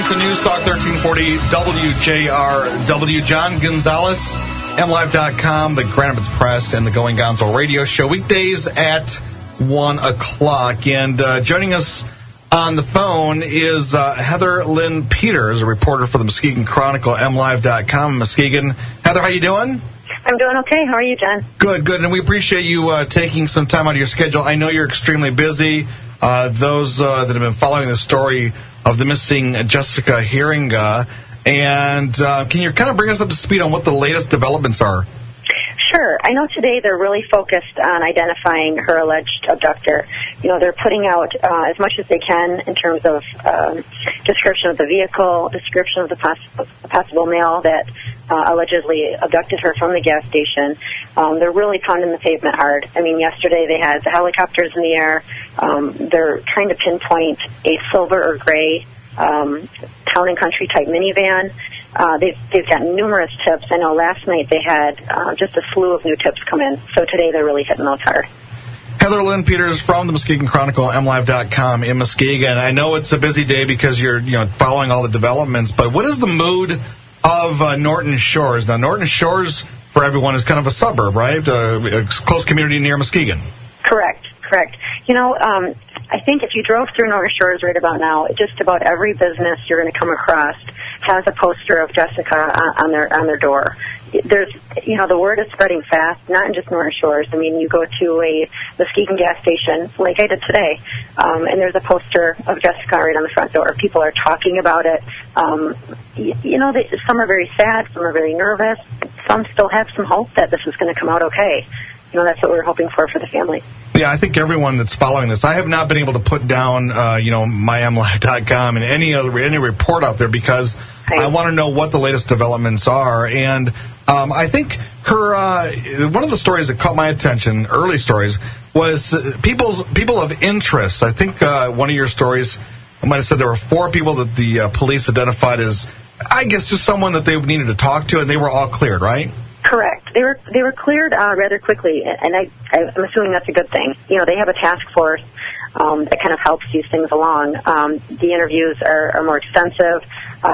minutes of News Talk 1340 WJRW. John Gonzalez, MLive.com, the Grand Rapids Press, and the Going Gonzo radio show. Weekdays at 1 o'clock. And joining us on the phone is Heather Lynn Peters, a reporter for the Muskegon Chronicle, MLive.com. Muskegon. Heather, how you doing? I'm doing okay. How are you, John? Good. And we appreciate you taking some time out of your schedule. I know you're extremely busy. Those that have been following the story of the missing Jessica Heeringa. And can you kind of bring us up to speed on what the latest developments are? Sure. I know today they're really focused on identifying her alleged abductor. You know, they're putting out as much as they can in terms of description of the vehicle, description of the possible male that allegedly abducted her from the gas station. They're really pounding the pavement hard. I mean, yesterday they had the helicopters in the air. They're trying to pinpoint a silver or gray town and country type minivan. They've got numerous tips. I know last night they had just a slew of new tips come in. So today they're really hitting those hard. Heather Lynn Peters from the Muskegon Chronicle, MLive.com in Muskegon. I know it's a busy day because you're following all the developments, but what is the mood of Norton Shores? Now, Norton Shores, for everyone, is kind of a suburb, right? A close community near Muskegon. Correct. You know, I think if you drove through Norton Shores right about now, just about every business you're going to come across has a poster of Jessica on their door. There's, the word is spreading fast, not in just Norton Shores. I mean, you go to a Muskegon gas station, like I did today, and there's a poster of Jessica right on the front door. People are talking about it. Some are very sad, some are very nervous. Some still have some hope that this is going to come out okay. That's what we're hoping for the family. Yeah, I think everyone that's following this, I have not been able to put down, myMLive.com and any report out there because I want to know what the latest developments are. And I think one of the stories that caught my attention, early stories, was people of interest. I think one of your stories might have said there were 4 people that the police identified as, I guess, just someone that they needed to talk to, and they were all cleared, right? Correct. They were cleared rather quickly, and I'm assuming that's a good thing. They have a task force that kind of helps these things along. The interviews are more extensive.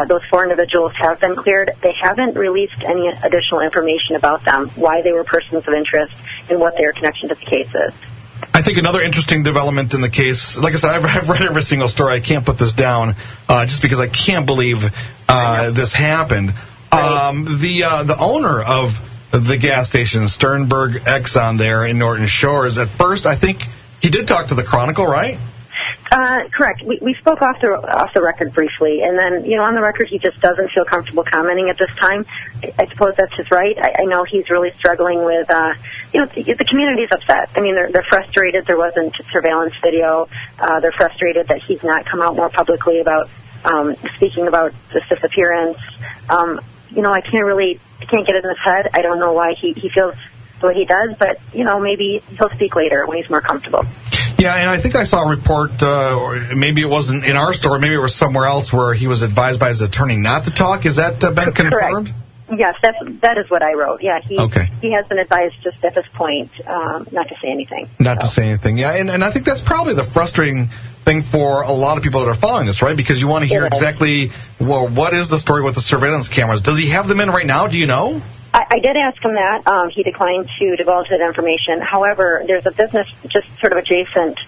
Those 4 individuals have been cleared. They haven't released any additional information about them, why they were persons of interest, and what their connection to the case is. I think another interesting development in the case, like I said, I've read every single story. I can't put this down just because I can't believe this happened. The owner of the gas station, Sternberg Exxon there in Norton Shores, at first I think he did talk to the Chronicle, right? Correct. We spoke off the record briefly, and then, on the record he just doesn't feel comfortable commenting at this time. I suppose that's his right. I know he's really struggling with, the community's upset. I mean, they're frustrated there wasn't surveillance video. They're frustrated that he's not come out more publicly about speaking about this disappearance. I can't get it in his head. I don't know why he feels the way he does, but, maybe he'll speak later when he's more comfortable. Yeah, and I think I saw a report, or maybe it wasn't in our story, maybe it was somewhere else, where he was advised by his attorney not to talk. Has that been confirmed? Correct. Yes, that is what I wrote. Yeah, he has been advised just at this point not to say anything. Not to say anything, yeah. And I think that's probably the frustrating thing for a lot of people that are following this, right? Because you want to hear exactly, what is the story with the surveillance cameras? Does he have them in right now? Do you know? I did ask him that. He declined to divulge that information. However, there's a business just sort of adjacent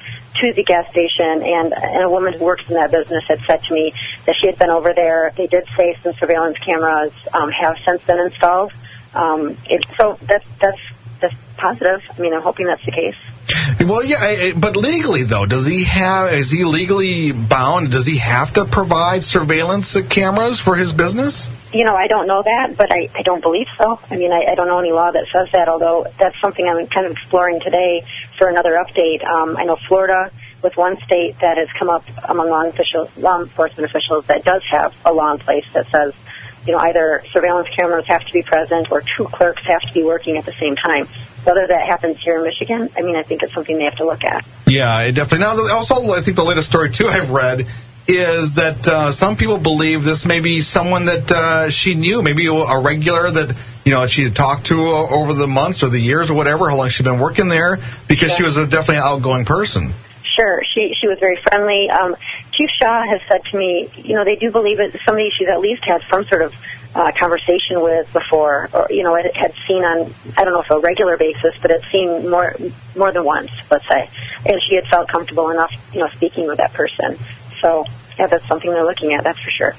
to the gas station, and a woman who works in that business had said to me that she had been over there. They did say some surveillance cameras have since been installed. So that's positive. I mean, I'm hoping that's the case. Well, yeah, but legally, though, is he legally bound? Does he have to provide surveillance cameras for his business? I don't know that, but I don't believe so. I mean, I don't know any law that says that, although that's something I'm kind of exploring today for another update. I know Florida was one state that has come up among law enforcement officials that does have a law in place that says, either surveillance cameras have to be present or 2 clerks have to be working at the same time. Whether that happens here in Michigan, I think it's something they have to look at. Yeah, it definitely. Now, also, I think the latest story, too, I've read, is that some people believe this may be someone that she knew, maybe a regular that, she had talked to over the months or the years or whatever, how long she'd been working there, because she was definitely an outgoing person. Sure. She was very friendly. Chief Shaw has said to me, they do believe it's somebody she's at least had some sort of conversation with before, or, it had seen on, I don't know if a regular basis, but it's seen more than once, let's say. And she had felt comfortable enough, speaking with that person. So, yeah, that's something they're looking at, that's for sure.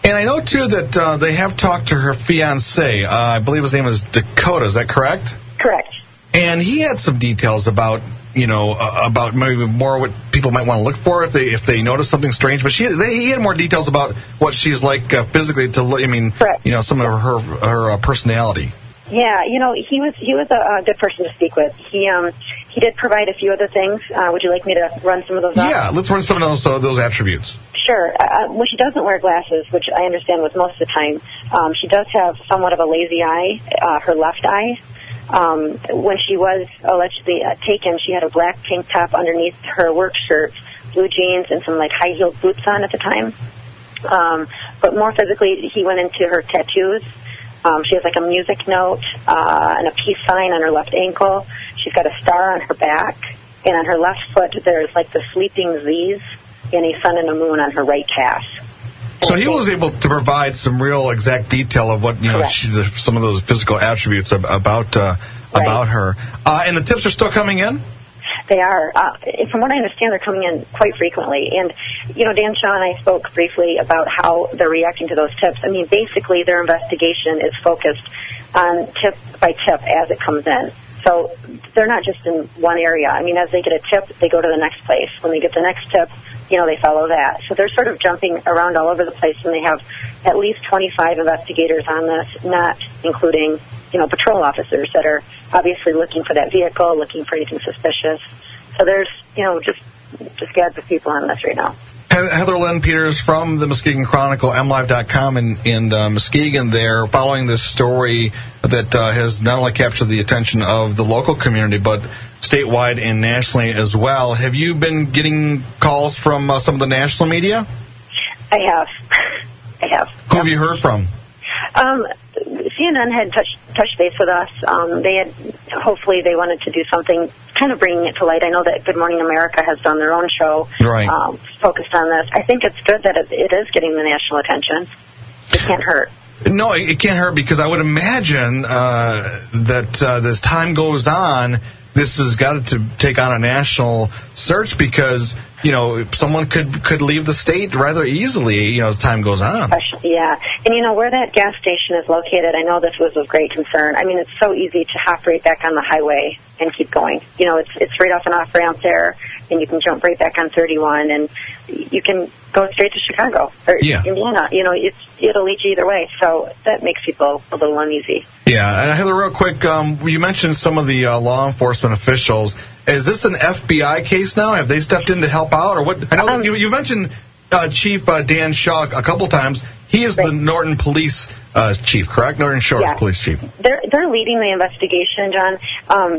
And I know, too, that they have talked to her fiancé. I believe his name is Dakota. Is that correct? Correct. And he had some details about, about maybe more what people might want to look for if they notice something strange. But he had more details about what she's like physically. Correct. Some of her personality. Yeah, he was a good person to speak with. He did provide a few other things. Would you like me to run some of those off? Yeah, let's run some of those attributes. Sure. Well, she doesn't wear glasses, which I understand was most of the time. She does have somewhat of a lazy eye, her left eye. When she was allegedly taken, she had a black tank top underneath her work shirt, blue jeans, and some high-heeled boots on at the time. But more physically, he went into her tattoos. She has a music note and a peace sign on her left ankle. She's got a star on her back, and on her left foot there's the sleeping Z's and a sun and a moon on her right calf. So he was able to provide some real exact detail of what some of those physical attributes about her. And the tips are still coming in? They are. From what I understand, they're coming in quite frequently. And, Dan Shaw and I spoke briefly about how they're reacting to those tips. Basically, their investigation is focused on tip by tip as it comes in. So they're not just in one area. As they get a tip, they go to the next place. When they get the next tip, they follow that. So they're sort of jumping around all over the place, and they have at least 25 investigators on this, not including, patrol officers that are obviously looking for that vehicle, looking for anything suspicious. So there's, just gads of people on this right now. Heather Lynn Peters from the Muskegon Chronicle, MLive.com in Muskegon there, following this story that has not only captured the attention of the local community, but statewide and nationally as well. Have you been getting calls from some of the national media? I have. Who have you heard from? CNN had touched base with us. Hopefully they wanted to do something, kind of bringing it to light. I know that Good Morning America has done their own show focused on this. I think it's good that it is getting the national attention. It can't hurt. No, it can't hurt, because I would imagine that as time goes on, this has got to take on a national search, because someone could leave the state rather easily as time goes on. Yeah, and where that gas station is located, I know this was of great concern. It's so easy to hop right back on the highway and keep going. It's right off an off ramp there, and you can jump right back on 31, and you can go straight to Chicago or Indiana. It'll lead you either way, so that makes people a little uneasy. Yeah, and Heather, real quick, you mentioned some of the law enforcement officials. Is this an FBI case now? Have they stepped in to help out, or what? I know that you mentioned Chief Dan Shaw a couple times. He is the Norton Police Chief, correct? Norton Shores Police Chief. They're leading the investigation, John.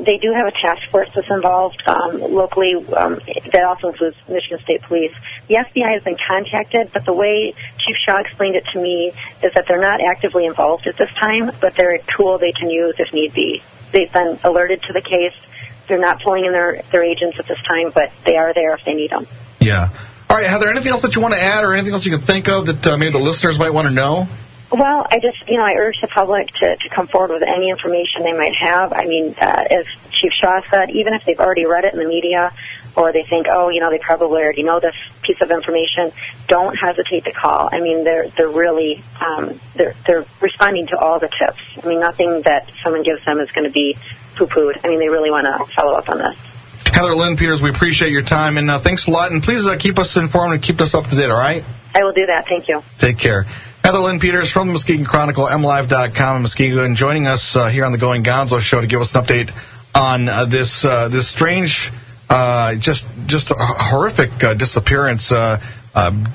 They do have a task force that's involved locally. That also includes Michigan State Police. The FBI has been contacted, but the way Chief Shaw explained it to me is that they're not actively involved at this time, but they're a tool they can use if need be. They've been alerted to the case. They're not pulling in their agents at this time, but they are there if they need them. Yeah. All right, Heather, anything else that you want to add, or anything else you can think of that maybe the listeners might want to know? Well, I just, I urge the public to come forward with any information they might have. As Chief Shaw said, even if they've already read it in the media, or they think, they probably already know this piece of information, don't hesitate to call. They're really, they're responding to all the tips. Nothing that someone gives them is going to be poo-pooed. They really want to follow up on this. Heather Lynn Peters, we appreciate your time, and thanks a lot. And please keep us informed and keep us up to date, all right? I will do that. Thank you. Take care. Heather Lynn Peters from the Muskegon Chronicle, MLive.com in Muskegon, joining us here on the Going Gonzo Show to give us an update on this strange, just a horrific disappearance.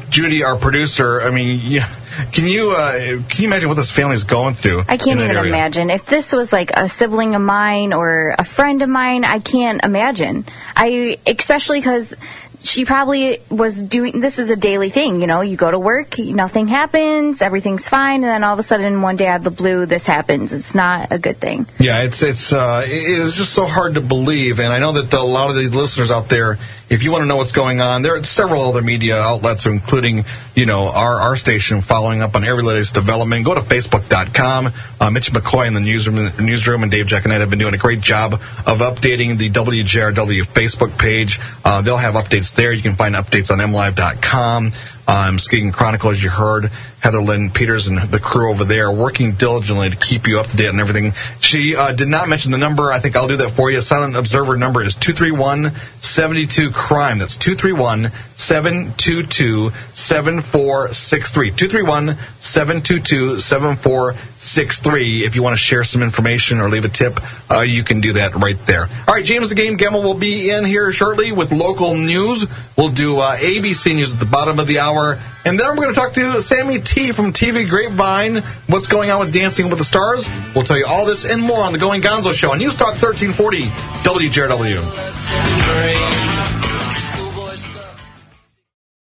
Judy, our producer, can you imagine what this family is going through? I can't even imagine. If this was like a sibling of mine or a friend of mine, I can't imagine. Especially because she probably was doing, this is a daily thing, you go to work, nothing happens, everything's fine, and then all of a sudden one day out of the blue, this happens. It's not a good thing. Yeah, it is just so hard to believe, and I know that a lot of the listeners out there, if you want to know what's going on, there are several other media outlets, including, our station, following up on every latest development. Go to Facebook.com. Mitch McCoy in the newsroom and Dave Jack and I have been doing a great job of updating the WJRW Facebook page. They'll have updates there. You can find updates on MLive.com. Muskegon Chronicle, as you heard, Heather Lynn Peters and the crew over there working diligently to keep you up to date on everything. She did not mention the number. I think I'll do that for you. Silent Observer number is 231-72-CRIME. That's 231-722-7463. 231-722-7463. If you want to share some information or leave a tip, you can do that right there. All right, James the Game Gamble will be in here shortly with local news. We'll do ABC News at the bottom of the hour. And then we're going to talk to Sammy T from TV Grapevine. What's going on with Dancing with the Stars? We'll tell you all this and more on the Going Gonzo Show on News Talk 1340 WJRW.